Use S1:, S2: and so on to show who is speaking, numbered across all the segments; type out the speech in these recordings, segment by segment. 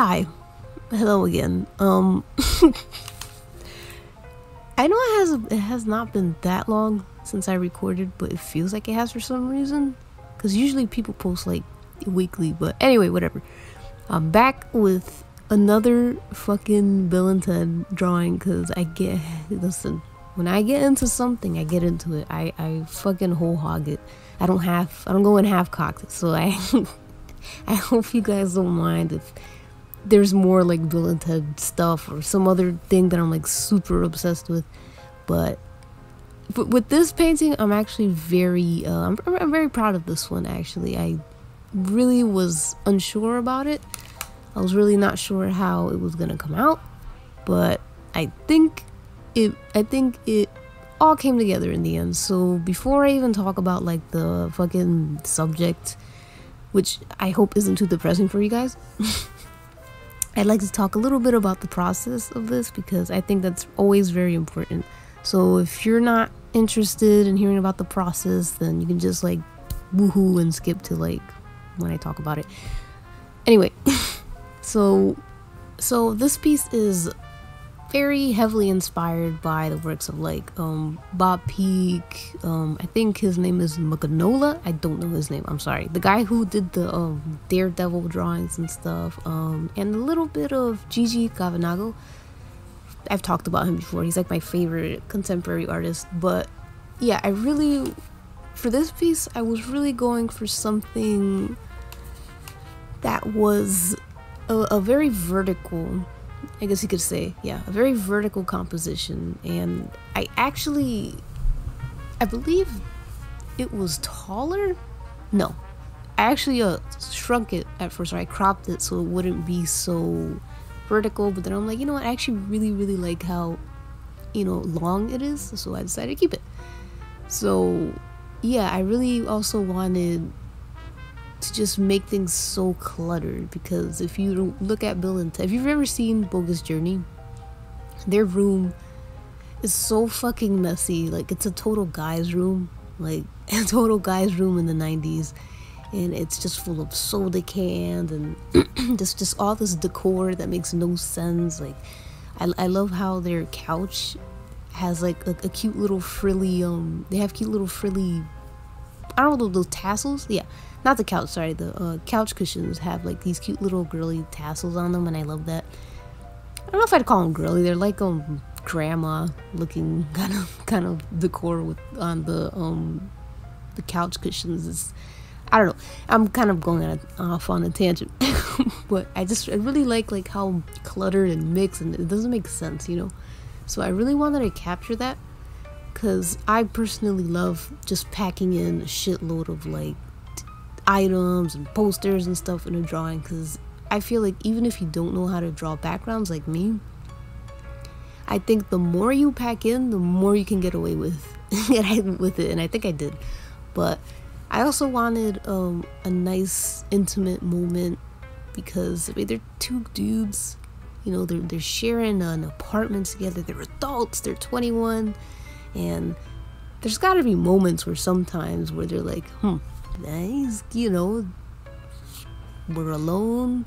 S1: Hi. Hello again. I know it has not been that long since I recorded, but it feels like it has for some reason. Cause usually people post like weekly, but anyway, whatever. I'm back with another fucking Bill and Ted drawing, cause listen, when I get into something, I get into it. I fucking whole hog it. I don't go in half cocked. So I hope you guys don't mind if there's more like Bill and Ted stuff or some other thing that I'm like super obsessed with. But with this painting, I'm actually very I'm very proud of this one. Actually, I really was unsure about it. I was really not sure how it was gonna come out, but I think it all came together in the end. So before I even talk about like the fucking subject, which I hope isn't too depressing for you guys, I'd like to talk a little bit about the process of this, because I think that's always very important. So if you're not interested in hearing about the process, then you can just like woohoo and skip to like when I talk about it. Anyway, so this piece is very heavily inspired by the works of like Bob Peak. I think his name is Magnola. I don't know his name, I'm sorry. The guy who did the Daredevil drawings and stuff, and a little bit of Gigi Cavanago. I've talked about him before. He's like my favorite contemporary artist. But yeah, for this piece, I was really going for something that was a very vertical, I guess you could say, yeah, a very vertical composition. And I believe it was taller. No, I actually shrunk it at first, or I cropped it so it wouldn't be so vertical. But then I'm like, you know what, I actually really like how, long it is, so I decided to keep it. So yeah, I really also wanted to just make things so cluttered, because if you look at Bill and Ted, if you've ever seen Bogus Journey, their room is so fucking messy. Like, it's a total guy's room, like a total guy's room in the 90s, and it's just full of soda cans and just all this decor that makes no sense. Like, I love how their couch has like a cute little frilly they have cute little frilly, I don't know, those tassels. Yeah, not the couch, sorry, the couch cushions have like these cute little girly tassels on them, and I love that. I don't know if I'd call them girly. They're like grandma looking kind of decor on the couch cushions. I don't know, I'm kind of going off on a tangent. But I really like how cluttered and mixed, and it doesn't make sense, so I really wanted to capture that, because I personally love just packing in a shitload of like items and posters and stuff in a drawing, because I feel like even if you don't know how to draw backgrounds like me, I think the more you pack in, the more you can get away with it, and I think I did. But I also wanted a nice intimate moment, because I mean, they're two dudes, they're sharing an apartment together, they're adults, they're 21, and there's got to be moments where they're like, nice, we're alone,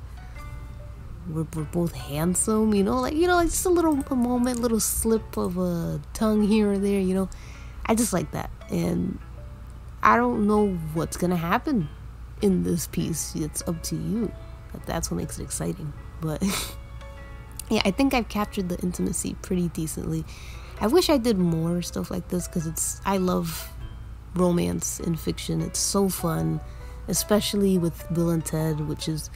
S1: we're both handsome, like just a moment, little slip of a tongue here or there, I just like that. And I don't know what's gonna happen in this piece. It's up to you. That's what makes it exciting. But yeah, I think I've captured the intimacy pretty decently. I wish I did more stuff like this, because I love romance in fiction. It's so fun, especially with Bill and Ted, which is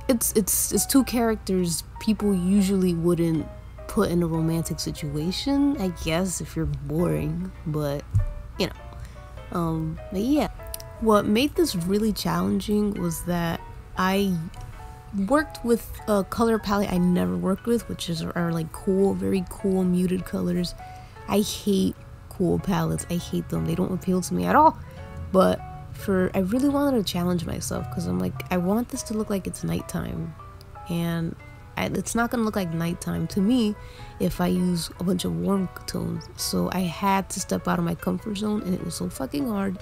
S1: it's two characters people usually wouldn't put in a romantic situation, I guess, if you're boring. But but yeah, what made this really challenging was that I worked with a color palette I never worked with, which are like cool, very cool muted colors. I hate cool palettes. I hate them. They don't appeal to me at all. But I really wanted to challenge myself, because I'm like, I want this to look like it's nighttime, and it's not gonna look like nighttime to me if I use a bunch of warm tones. So I had to step out of my comfort zone, and it was so fucking hard,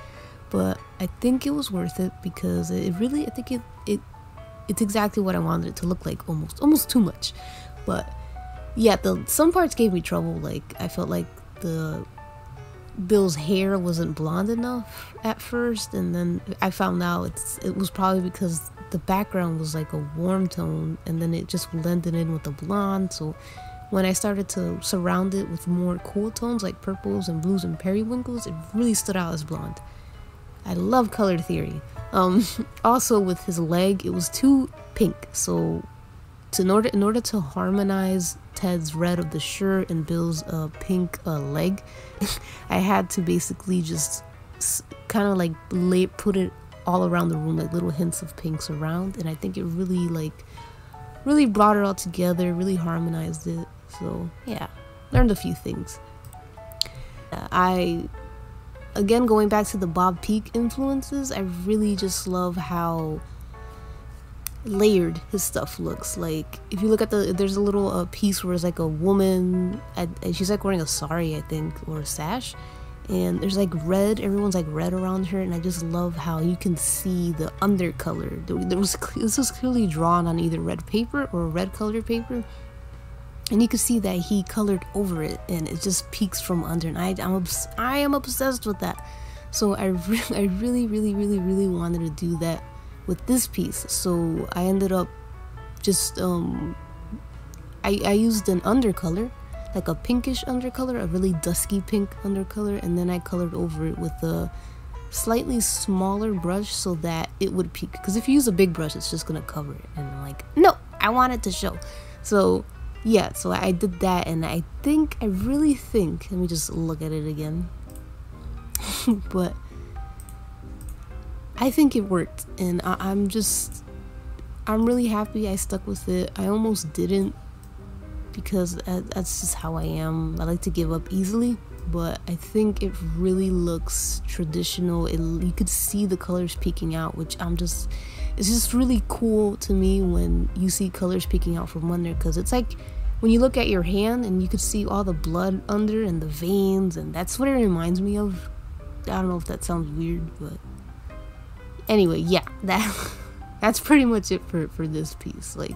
S1: but I think it was worth it, because it it's exactly what I wanted it to look like, almost too much. But yeah, some parts gave me trouble. Like I felt like Bill's hair wasn't blonde enough at first, and then I found out it was probably because the background was like a warm tone, and then it just blended in with the blonde. So when I started to surround it with more cool tones like purples and blues and periwinkles, it really stood out as blonde. I love color theory. Also with his leg, it was too pink. So in order to harmonize Ted's red of the shirt and Bill's pink leg, I had to basically just kind of like put it all around the room, like little hints of pinks around, and I think it really brought it all together, really harmonized it. So yeah, learned a few things. Again, going back to the Bob Peak influences, I really just love how layered his stuff looks. Like if you look at there's a little piece where it's like a woman, and she's like wearing a sari, I think, or a sash, and there's like red, everyone's like red around her, and I just love how you can see the undercolor. This was clearly drawn on either red paper or red colored paper, and you can see that he colored over it, and it just peeks from under, and I am obsessed with that. So I really wanted to do that with this piece. So I ended up just I used an undercolor, like a pinkish undercolor, a really dusky pink undercolor, and then I colored over it with a slightly smaller brush so that it would peak, because if you use a big brush it's just gonna cover it, and I'm like, no, I want it to show. So yeah, so I did that, and I really think, let me just look at it again. But I think it worked, and I'm really happy I stuck with it. I almost didn't, because that's just how I am. I like to give up easily, but I think it really looks traditional. You could see the colors peeking out, which it's just really cool to me when you see colors peeking out from under, because it's like when you look at your hand and you could see all the blood under and the veins, and that's what it reminds me of. I don't know if that sounds weird, but anyway, yeah, that's pretty much it for this piece. Like,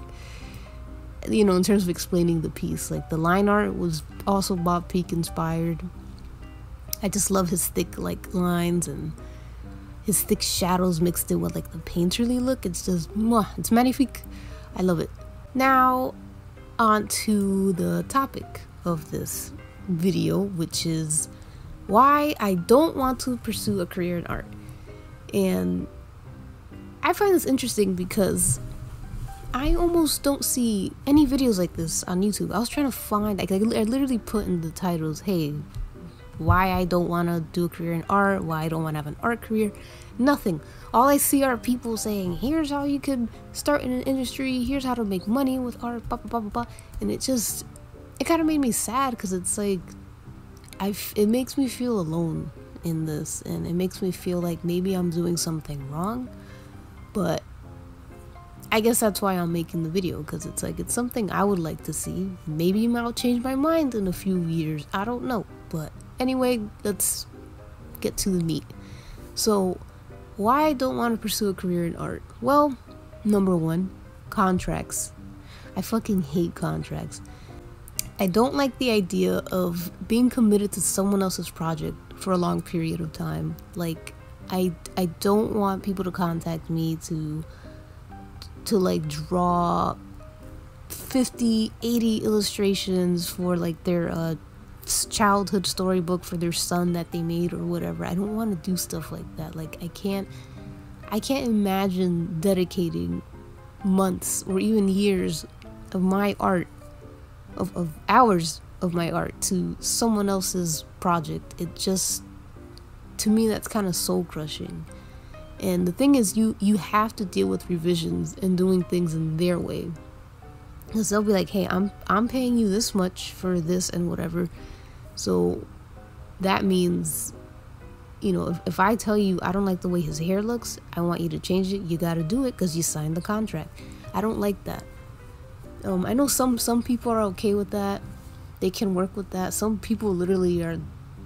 S1: you know, in terms of explaining the piece, like the line art was also Bob Peak inspired. I just love his thick like lines and his thick shadows mixed in with like the painterly look. It's just it's magnifique. I love it. Now on to the topic of this video, which is why I don't want to pursue a career in art. And I find this interesting because I almost don't see any videos like this on YouTube. I was trying to find, like, I literally put in the titles, hey, why I don't want to do a career in art, why I don't want to have an art career. Nothing. All I see are people saying, here's how you could start in an industry, here's how to make money with art, blah, blah, blah, blah, blah. And it kind of made me sad, because it's like, it makes me feel alone in this, and it makes me feel like maybe I'm doing something wrong. But I guess that's why I'm making the video, because it's like, it's something I would like to see. Maybe I'll change my mind in a few years, I don't know. But anyway, let's get to the meat. So why I don't want to pursue a career in art? Well, number one, contracts. I fucking hate contracts. I don't like the idea of being committed to someone else's project for a long period of time. Like, I don't want people to contact me to like draw 50, 80 illustrations for like their childhood storybook for their son that they made or whatever. I don't want to do stuff like that. Like, I can't imagine dedicating months or even years of my art, of hours of my art, to someone else's project. It just, to me, that's kind of soul crushing. And the thing is, you have to deal with revisions and doing things in their way, because they'll be like, hey, I'm paying you this much for this and whatever. So that means, you know, if I tell you I don't like the way his hair looks, I want you to change it, you got to do it because you signed the contract. I don't like that. I know some people are okay with that. They can work with that. Some people literally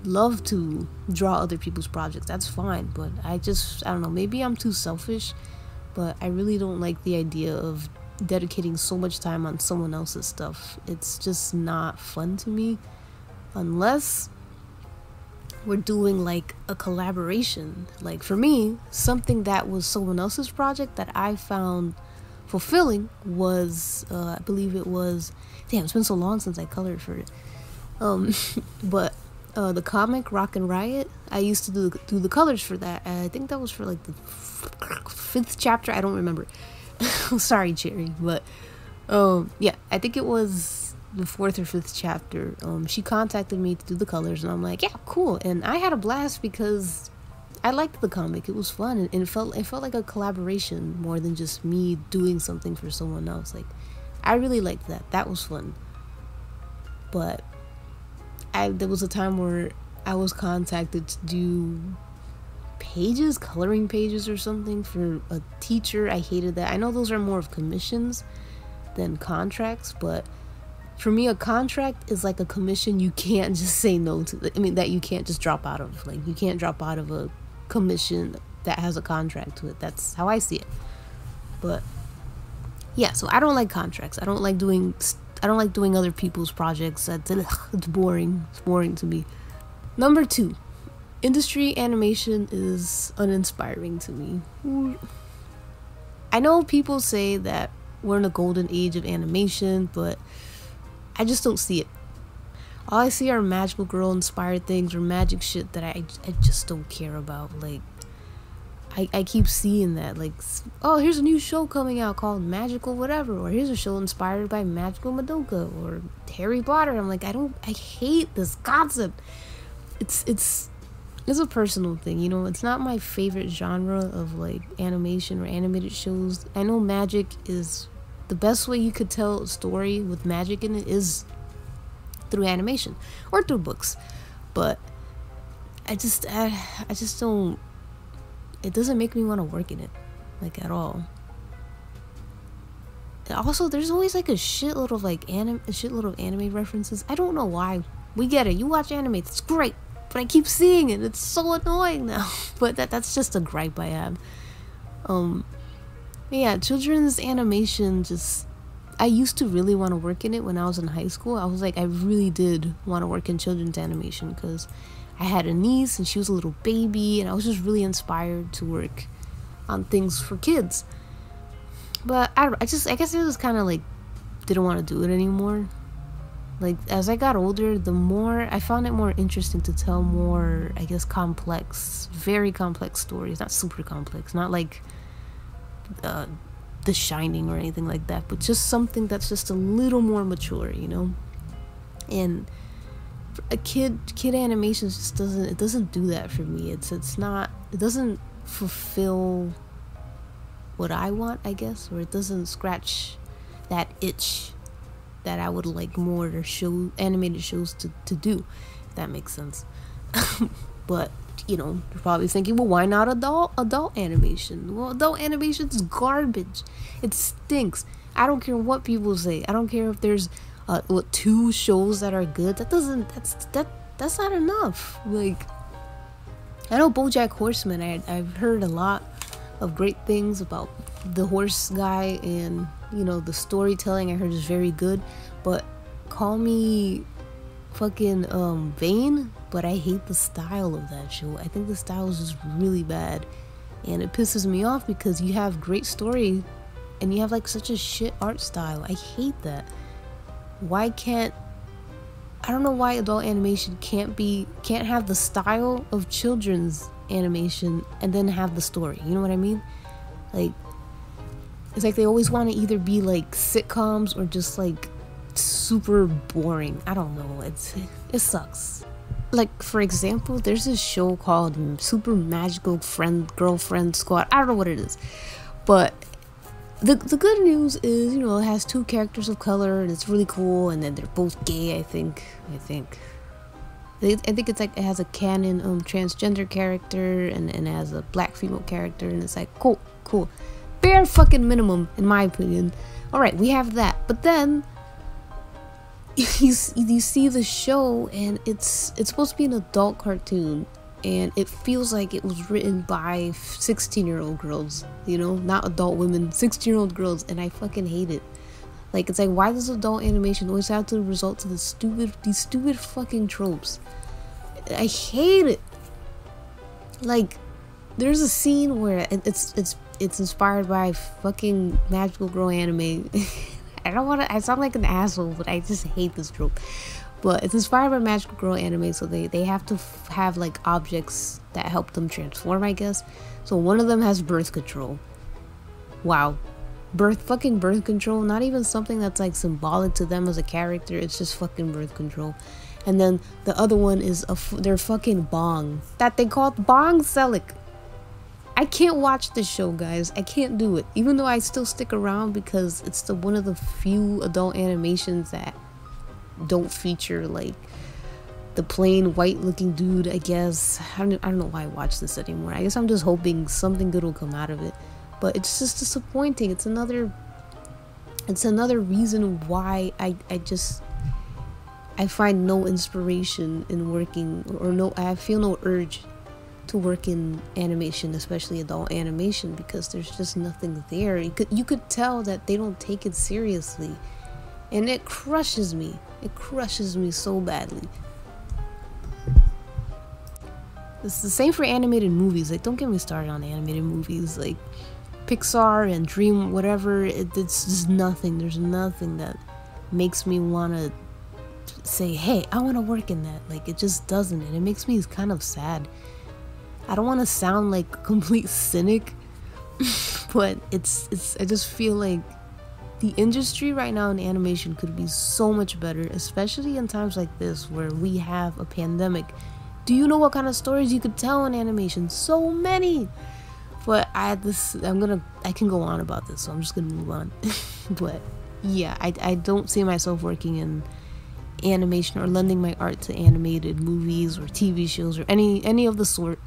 S1: love to draw other people's projects. That's fine, but I don't know, maybe I'm too selfish, but I really don't like the idea of dedicating so much time on someone else's stuff. It's just not fun to me, unless we're doing like a collaboration. Like for me, something that was someone else's project that I found fulfilling was I believe it was, damn, it's been so long since I colored for it, but the comic Rock and Riot, I used to do the colors for that. I think that was for like the 5th chapter, I don't remember. Sorry, Cherry, but yeah, I think it was the 4th or 5th chapter. She contacted me to do the colors, and I'm like, yeah, cool. And I had a blast because I liked the comic. It was fun, and it felt like a collaboration more than just me doing something for someone else. Like, I really liked that. That was fun. But there was a time where I was contacted to do coloring pages or something for a teacher. I hated that. I know those are more of commissions than contracts, but for me, a contract is like a commission you can't just say no to. I mean, that you can't just drop out of. Like, you can't drop out of a commission that has a contract to it. That's how I see it. But yeah, so I don't like contracts. I don't like doing other people's projects. It's boring. It's boring to me. Number 2, industry animation is uninspiring to me. I know people say that we're in a golden age of animation, but I just don't see it. All I see are magical girl inspired things or magic shit that I just don't care about. Like, I keep seeing that, like, oh, here's a new show coming out called Magical whatever, or here's a show inspired by Magical Madoka or Harry Potter. I'm like, I hate this concept. It's a personal thing, you know. It's not my favorite genre of like animation or animated shows. I know magic is the best way you could tell a story with magic in it is through animation or through books, but I just don't, it doesn't make me want to work in it, like, at all. And also, there's always like a shitload of anime references. I don't know why. We get it, you watch anime, it's great, but I keep seeing it. It's so annoying now. But that's just a gripe I have. Yeah, children's animation, just, I used to really want to work in it when I was in high school. I was like, I really did want to work in children's animation because I had a niece and she was a little baby, and I was just really inspired to work on things for kids. But I guess I just kind of like didn't want to do it anymore. Like, as I got older, the more I found it more interesting to tell more, I guess, complex, very complex stories. Not super complex, not like The Shining or anything like that, but just something that's just a little more mature, you know. And a kid animation just doesn't do that for me. It doesn't fulfill what I want, I guess, or it doesn't scratch that itch that I would like more animated shows to do, if that makes sense. But, you know, you're probably thinking, well, why not adult animation? Well, adult animation's garbage. It stinks. I don't care what people say. I don't care if there's 2 shows that are good. That's not enough. Like, I know BoJack Horseman, I've heard a lot of great things about the horse guy, and, you know, the storytelling I heard is very good, but call me fucking vain, but I hate the style of that show. I think the style is just really bad, and it pisses me off because you have great story and you have like such a shit art style. I hate that. I don't know why adult animation can't have the style of children's animation and then have the story, you know what I mean? Like, it's like they always want to either be like sitcoms or just like super boring. I don't know, it sucks. Like, for example, there's this show called Super Magical Girlfriend Squad. I don't know what it is, but the good news is, you know, it has 2 characters of color and it's really cool, and then they're both gay. I think it's like it has a canon transgender character and it has a black female character, and it's like cool, bare fucking minimum in my opinion. All right, we have that, but then you see the show and it's supposed to be an adult cartoon, and it feels like it was written by 16-year-old girls, you know, not adult women, 16-year-old girls, and I fucking hate it. Like, it's like, why does adult animation always have to result to these stupid fucking tropes? I hate it. Like, there's a scene where it's inspired by fucking magical girl anime. I sound like an asshole, but I just hate this trope. But it's inspired by magical girl anime, so they have to have like objects that help them transform, I guess. So one of them has birth control. Wow. Fucking birth control, not even something that's like symbolic to them as a character, it's just fucking birth control. And then the other one is their fucking bong that they call bong selic. I can't watch this show, guys. I can't do it, even though I still stick around because it's one of the few adult animations that don't feature like the plain white looking dude. I guess I don't know why I watch this anymore. I guess I'm just hoping something good will come out of it, but it's just disappointing. It's another reason why I find no inspiration in working, or I feel no urge to work in animation, especially adult animation, because there's just nothing there. You could tell that they don't take it seriously, and it crushes me. It crushes me so badly. It's the same for animated movies. Like, don't get me started on animated movies. Like Pixar and Dream, whatever. It's just nothing. There's nothing that makes me want to say, hey, I want to work in that. Like, it just doesn't, and it makes me kind of sad. I don't want to sound like a complete cynic, but I just feel like the industry right now in animation could be so much better, especially in times like this where we have a pandemic. Do you know what kind of stories you could tell in animation? So many. But I can go on about this, so I'm just gonna move on. But yeah, I don't see myself working in animation or lending my art to animated movies or TV shows or any of the sort.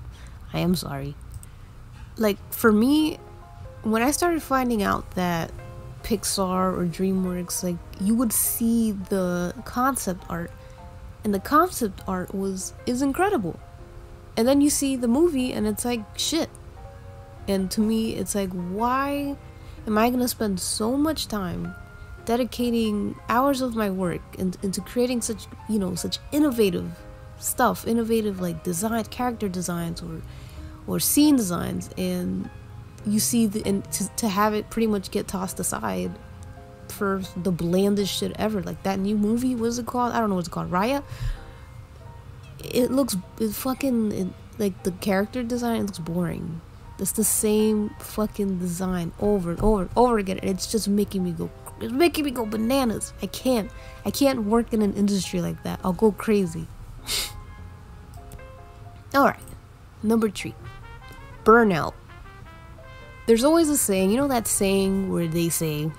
S1: I am sorry. Like, for me, when I started finding out that Pixar or DreamWorks, like, you would see the concept art, and the concept art is incredible, and then you see the movie and it's like shit. And to me, it's like, why am I gonna spend so much time dedicating hours of my work into creating such innovative stuff, like character designs or scene designs, and you see to have it pretty much get tossed aside for the blandest shit ever. Like that new movie, what is it called? I don't know what it's called. Raya. Like the character design looks boring. It's the same fucking design over and over and over again, and it's just making me go bananas. I can't work in an industry like that. I'll go crazy. Alright, number 3, burnout. There's always a saying, you know that saying where they say,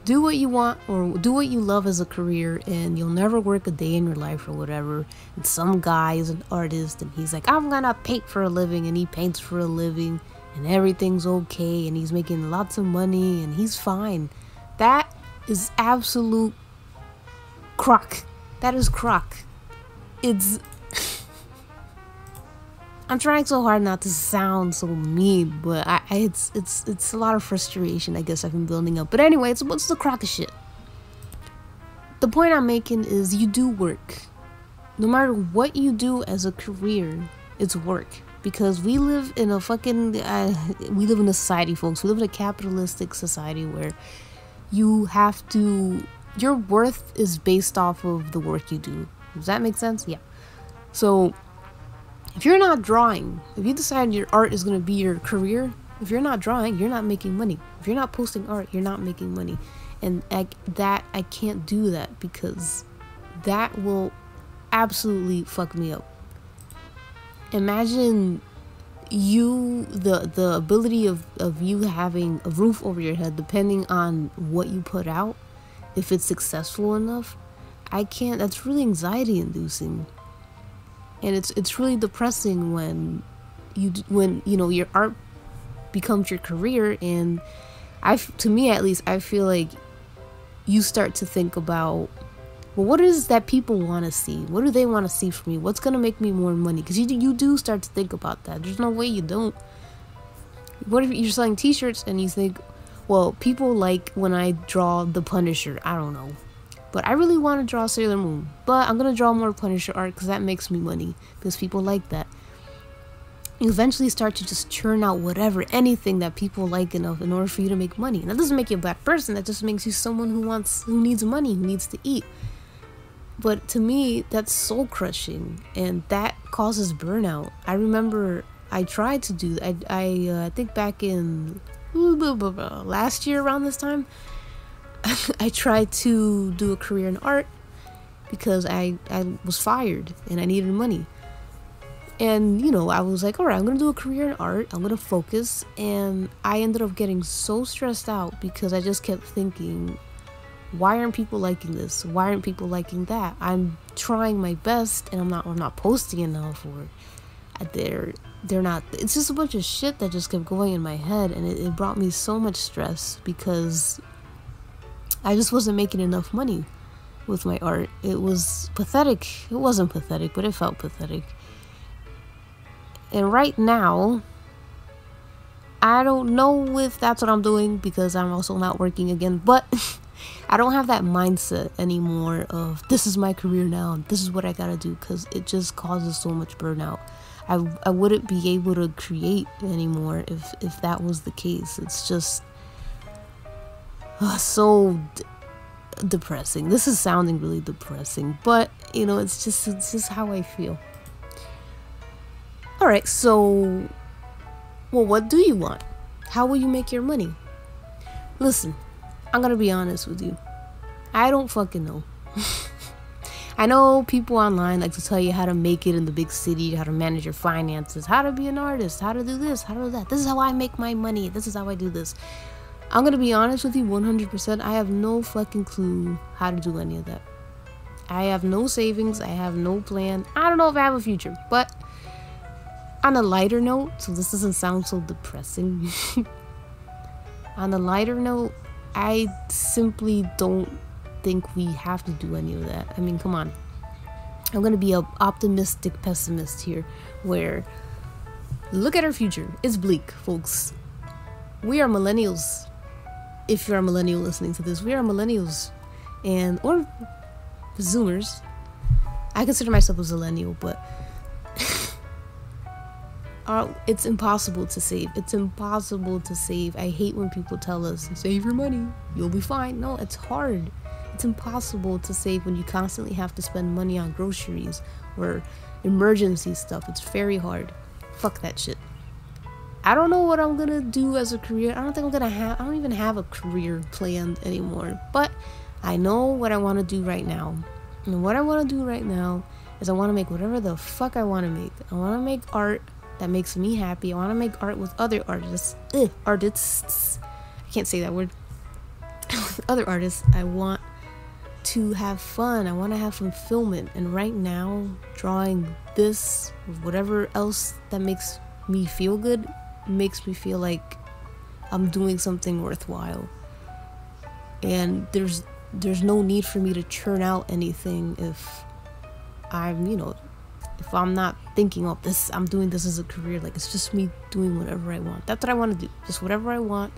S1: do what you want or do what you love as a career and you'll never work a day in your life or whatever. And some guy is an artist and he's like, I'm gonna paint for a living, and he paints for a living and everything's okay and he's making lots of money and he's fine. That is absolute crock. That is crock. I'm trying so hard not to sound so mean, but it's a lot of frustration, I guess, I've been building up. But anyway, it's the crock of shit. The point I'm making is you do work. No matter what you do as a career, it's work. Because we live in a society, folks. We live in a capitalistic society where your worth is based off of the work you do. Does that make sense? Yeah. So if you're not drawing, if you decide your art is going to be your career, if you're not drawing, you're not making money. If you're not posting art, you're not making money. And I can't do that, because that will absolutely fuck me up. Imagine the ability of you having a roof over your head, depending on what you put out, if it's successful enough. That's really anxiety inducing. And it's really depressing when your art becomes your career. And to me at least, I feel like you start to think about well, what is that people want to see? What do they want to see from me? What's going to make me more money? Because you do start to think about that. There's no way you don't. What if you're selling t-shirts and you think, well, people like when I draw the Punisher. I don't know. But I really want to draw Sailor Moon. But I'm going to draw more Punisher art because that makes me money. Because people like that. You eventually start to just churn out whatever, anything that people like enough in order for you to make money. And that doesn't make you a bad person. That just makes you someone who needs money, who needs to eat. But to me, that's soul crushing. And that causes burnout. I remember I tried to do that. I think back in last year around this time, I tried to do a career in art because I was fired and I needed money. And, you know, I was like, all right, I'm going to do a career in art. I'm going to focus. And I ended up getting so stressed out because I just kept thinking, why aren't people liking this? Why aren't people liking that? I'm trying my best and I'm not posting enough, or they're not. It's just a bunch of shit that just kept going in my head, and it brought me so much stress because I just wasn't making enough money with my art. It was pathetic. It wasn't pathetic, but it felt pathetic. And right now, I don't know if that's what I'm doing because I'm also not working again, but I don't have that mindset anymore of this is my career now and this is what I gotta do, because it just causes so much burnout. I wouldn't be able to create anymore if that was the case. It's just so depressing. This is sounding really depressing, but you know, it's just how I feel. Alright, so, well, what do you want? How will you make your money? Listen, I'm gonna be honest with you. I don't fucking know. I know people online like to tell you how to make it in the big city, how to manage your finances, how to be an artist, how to do this, how to do that. This is how I make my money. This is how I do this. I'm gonna be honest with you 100%. I have no fucking clue how to do any of that. I have no savings. I have no plan. I don't know if I have a future, but on a lighter note, so this doesn't sound so depressing. On a lighter note, I simply don't think we have to do any of that. I mean, come on. I'm gonna be an optimistic pessimist here, where look at our future. It's bleak, folks. We are millennials. If you're a millennial listening to this, we are millennials, or Zoomers. I consider myself a zillennial, but it's impossible to save. It's impossible to save. I hate when people tell us, save your money, you'll be fine. No, it's hard. It's impossible to save when you constantly have to spend money on groceries or emergency stuff. It's very hard. Fuck that shit. I don't know what I'm gonna do as a career. I don't even have a career planned anymore. But I know what I want to do right now. And what I want to do right now is I want to make whatever the fuck I want to make. I want to make art that makes me happy. I want to make art with other artists. Artists. I can't say that word. Other artists. I want to have fun. I want to have fulfillment. And right now, drawing this, or whatever else that makes me feel good, makes me feel like I'm doing something worthwhile. And there's no need for me to churn out anything if I'm not thinking of this, I'm doing this as a career. Like, it's just me doing whatever I want. That's what I want to do. Just whatever I want,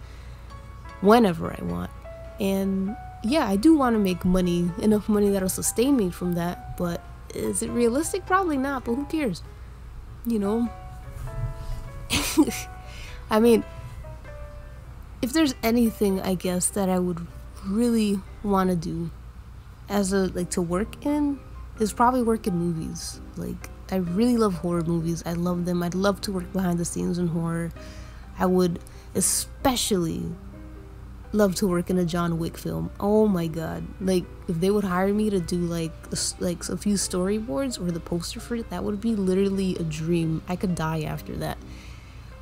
S1: whenever I want. And yeah, I do want to make money, enough money that'll sustain me from that. But is it realistic? Probably not, but who cares? You know? I mean, if there's anything, I guess, that I would really want to do to work in, is probably work in movies. Like, I really love horror movies. I love them. I'd love to work behind the scenes in horror. I would especially love to work in a John Wick film. Oh my god. Like, if they would hire me to do like a few storyboards or the poster for it, that would be literally a dream. I could die after that.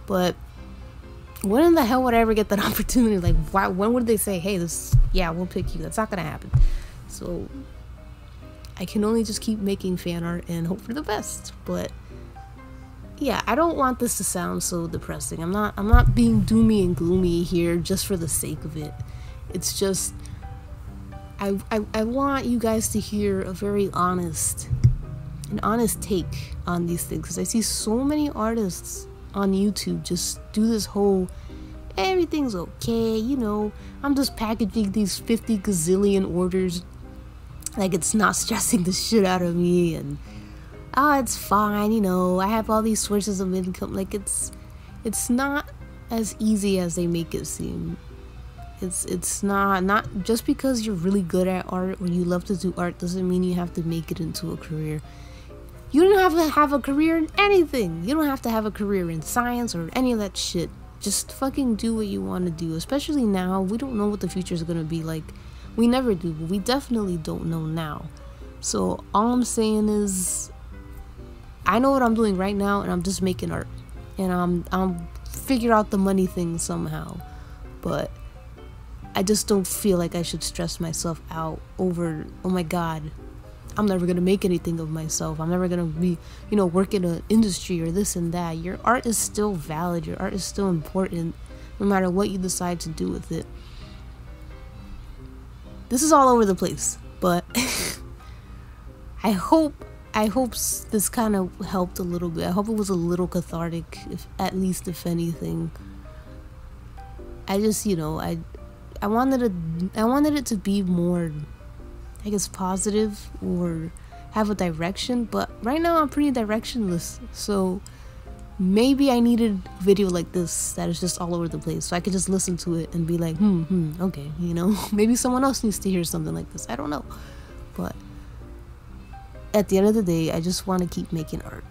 S1: But when in the hell would I ever get that opportunity? Like, when would they say, hey, we'll pick you? That's not gonna happen. So I can only just keep making fan art and hope for the best. But yeah, I don't want this to sound so depressing. I'm not being doomy and gloomy here just for the sake of it. It's just, I want you guys to hear a very honest take on these things, because I see so many artists on YouTube just do this whole everything's okay, you know, I'm just packaging these 50 gazillion orders like it's not stressing the shit out of me, and it's fine, you know, I have all these sources of income. Like it's not as easy as they make it seem. It's not just because you're really good at art or you love to do art doesn't mean you have to make it into a career. You don't have to have a career in anything. You don't have to have a career in science or any of that shit. Just fucking do what you want to do. Especially now, we don't know what the future is gonna be like. We never do, but we definitely don't know now. So all I'm saying is, I know what I'm doing right now, and I'm just making art, and I'm figure out the money thing somehow. But I just don't feel like I should stress myself out over, oh my god, I'm never gonna make anything of myself. I'm never gonna be, you know, work in an industry or this and that. Your art is still valid. Your art is still important, no matter what you decide to do with it. This is all over the place, but I hope this kind of helped a little bit. I hope it was a little cathartic, if anything. I just, you know, I wanted it to be more, I guess, positive or have a direction, but right now I'm pretty directionless. So maybe I needed a video like this that is just all over the place, so I could just listen to it and be like, okay, you know, maybe someone else needs to hear something like this. I don't know, but at the end of the day, I just want to keep making art,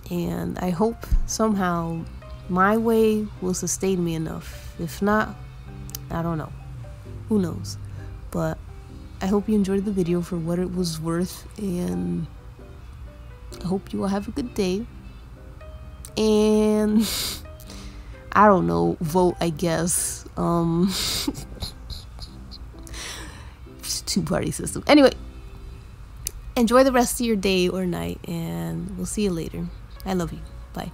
S1: and I hope somehow my way will sustain me enough. If not, I don't know, who knows. But I hope you enjoyed the video for what it was worth, and I hope you all have a good day. And I don't know, vote, I guess. Two-party system. Anyway, enjoy the rest of your day or night, and we'll see you later. I love you. Bye.